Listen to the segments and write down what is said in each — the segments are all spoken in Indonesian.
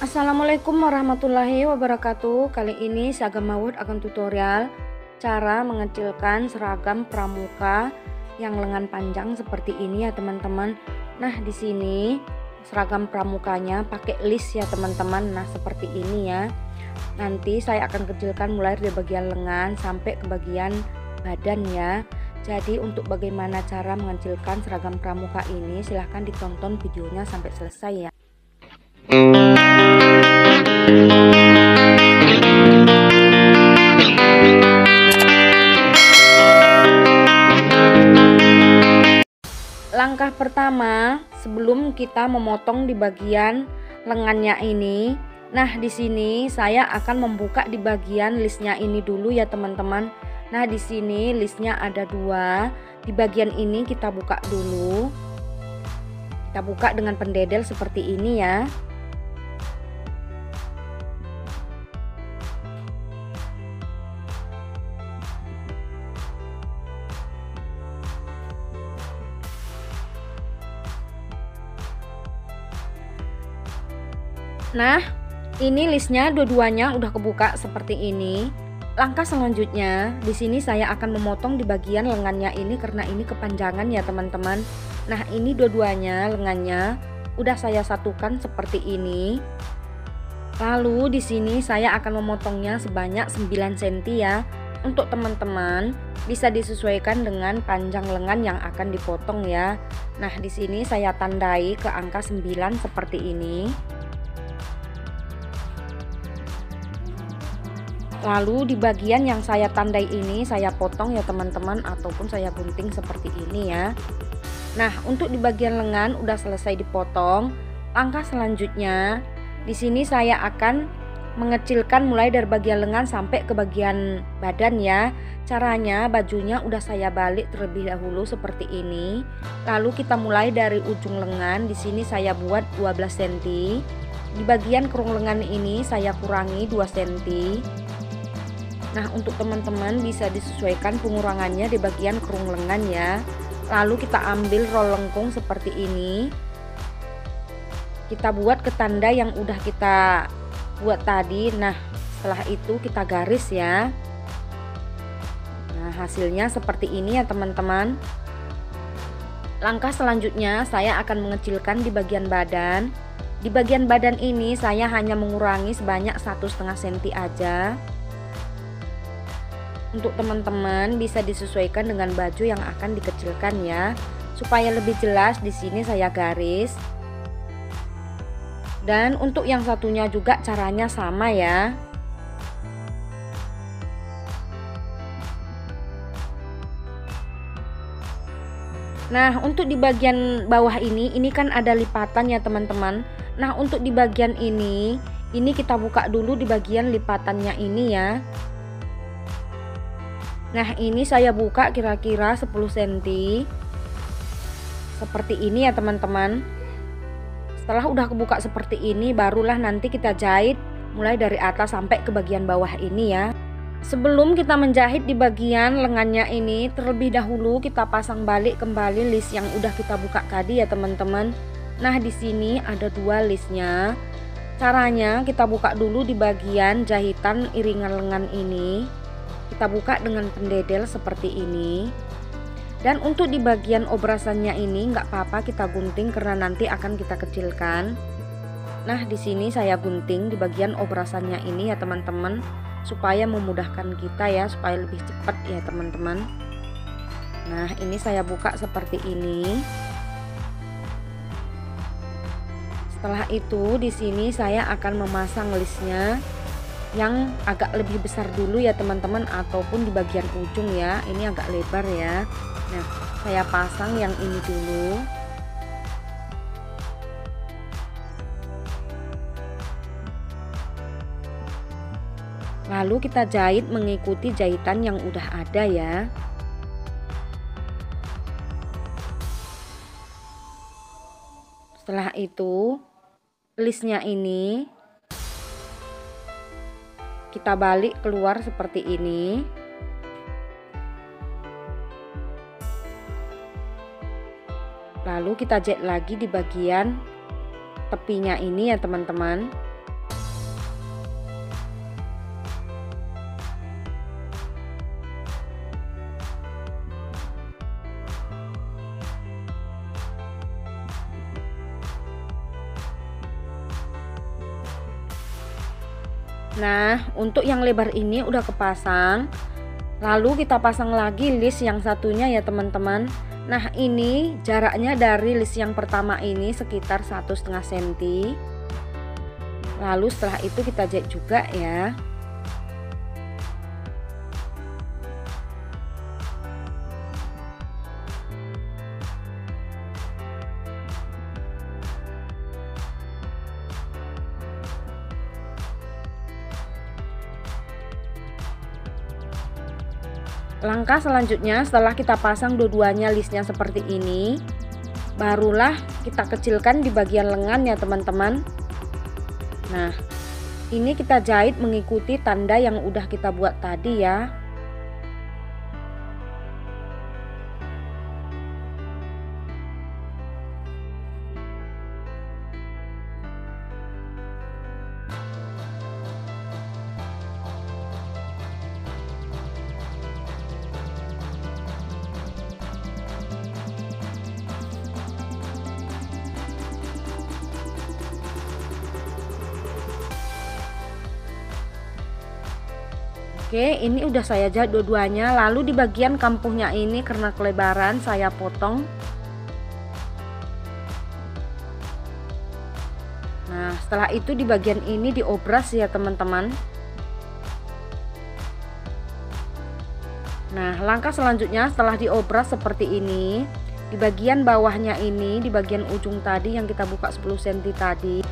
Assalamualaikum warahmatullahi wabarakatuh. Kali ini Sagam Mawud akan tutorial cara mengecilkan seragam pramuka yang lengan panjang seperti ini ya teman-teman. Nah, di sini seragam pramukanya pakai list ya teman-teman. Nah, seperti ini ya. Nanti saya akan kecilkan mulai dari bagian lengan sampai ke bagian badan ya. Jadi untuk bagaimana cara mengecilkan seragam pramuka ini, silahkan ditonton videonya sampai selesai ya. Langkah pertama sebelum kita memotong di bagian lengannya ini, nah di sini saya akan membuka di bagian listnya ini dulu ya teman-teman. Nah di sini listnya ada dua, di bagian ini kita buka dulu, kita buka dengan pendedel seperti ini ya. Nah, ini listnya dua-duanya udah kebuka seperti ini. Langkah selanjutnya, di sini saya akan memotong di bagian lengannya ini karena ini kepanjangan ya teman-teman. Nah, ini dua-duanya lengannya udah saya satukan seperti ini. Lalu di sini saya akan memotongnya sebanyak 9 cm ya. Untuk teman-teman bisa disesuaikan dengan panjang lengan yang akan dipotong ya. Nah, di sini saya tandai ke angka 9 seperti ini. Lalu di bagian yang saya tandai ini saya potong ya teman-teman, ataupun saya gunting seperti ini ya. Nah, untuk di bagian lengan udah selesai dipotong. Langkah selanjutnya di sini saya akan mengecilkan mulai dari bagian lengan sampai ke bagian badan ya. Caranya bajunya udah saya balik terlebih dahulu seperti ini. Lalu kita mulai dari ujung lengan, di sini saya buat 12 cm. Di bagian kerung lengan ini saya kurangi 2 cm. Nah, untuk teman-teman bisa disesuaikan pengurangannya di bagian kerung lengan ya. Lalu kita ambil roll lengkung seperti ini. Kita buat ke tanda yang udah kita buat tadi. Nah, setelah itu kita garis ya. Nah, hasilnya seperti ini ya teman-teman. Langkah selanjutnya saya akan mengecilkan di bagian badan. Di bagian badan ini saya hanya mengurangi sebanyak 1,5 cm aja. Untuk teman-teman bisa disesuaikan dengan baju yang akan dikecilkan ya. Supaya lebih jelas di sini saya garis. Dan untuk yang satunya juga caranya sama ya. Nah, untuk di bagian bawah ini kan ada lipatan ya teman-teman. Nah, untuk di bagian ini kita buka dulu di bagian lipatannya ini ya. Nah, ini saya buka kira-kira 10 cm. Seperti ini ya teman-teman. Setelah udah kebuka seperti ini, barulah nanti kita jahit mulai dari atas sampai ke bagian bawah ini ya. Sebelum kita menjahit di bagian lengannya ini, terlebih dahulu kita pasang balik kembali list yang udah kita buka tadi ya teman-teman. Nah, di sini ada dua listnya. Caranya kita buka dulu di bagian jahitan iringan lengan ini. Kita buka dengan pendedel seperti ini. Dan untuk di bagian obrasannya ini nggak apa-apa kita gunting karena nanti akan kita kecilkan. Nah, di sini saya gunting di bagian obrasannya ini ya teman-teman, supaya memudahkan kita ya, supaya lebih cepat ya teman-teman. Nah, ini saya buka seperti ini. Setelah itu di sini saya akan memasang listnya yang agak lebih besar dulu ya teman-teman, ataupun di bagian ujung ya, ini agak lebar ya. Nah, saya pasang yang ini dulu. Lalu kita jahit mengikuti jahitan yang udah ada ya. Setelah itu listnya ini kita balik keluar seperti ini. Lalu kita jahit lagi di bagian tepinya ini ya teman-teman. Nah, untuk yang lebar ini udah kepasang. Lalu kita pasang lagi list yang satunya ya teman-teman. Nah, ini jaraknya dari list yang pertama ini sekitar 1,5 cm. Lalu setelah itu kita jahit juga ya. Langkah selanjutnya setelah kita pasang dua-duanya listnya seperti ini, barulah kita kecilkan di bagian lengan ya teman-teman. Nah, ini kita jahit mengikuti tanda yang udah kita buat tadi ya. Oke, ini udah saya jahit dua-duanya. Lalu di bagian kampuhnya ini karena kelebaran saya potong. Nah, setelah itu di bagian ini diobras ya teman-teman. Nah, langkah selanjutnya setelah diobras seperti ini, di bagian bawahnya ini, di bagian ujung tadi yang kita buka 10 cm tadi,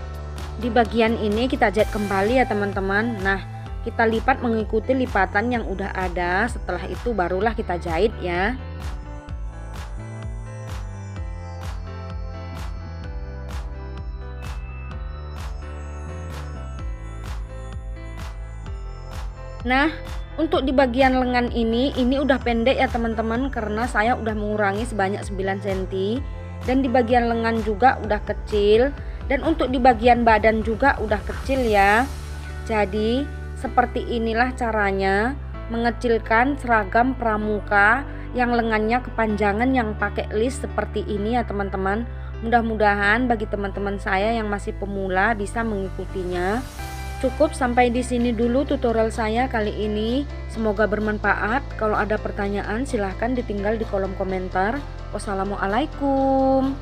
di bagian ini kita jahit kembali ya teman-teman. Nah, kita lipat mengikuti lipatan yang udah ada. Setelah itu barulah kita jahit ya. Nah, untuk di bagian lengan ini udah pendek ya teman-teman, karena saya udah mengurangi sebanyak 9 cm. Dan di bagian lengan juga udah kecil, dan untuk di bagian badan juga udah kecil ya. Jadi seperti inilah caranya mengecilkan seragam pramuka yang lengannya kepanjangan yang pakai list seperti ini ya teman-teman. Mudah-mudahan bagi teman-teman saya yang masih pemula bisa mengikutinya. Cukup sampai di sini dulu tutorial saya kali ini. Semoga bermanfaat. Kalau ada pertanyaan silahkan ditinggal di kolom komentar. Wassalamualaikum.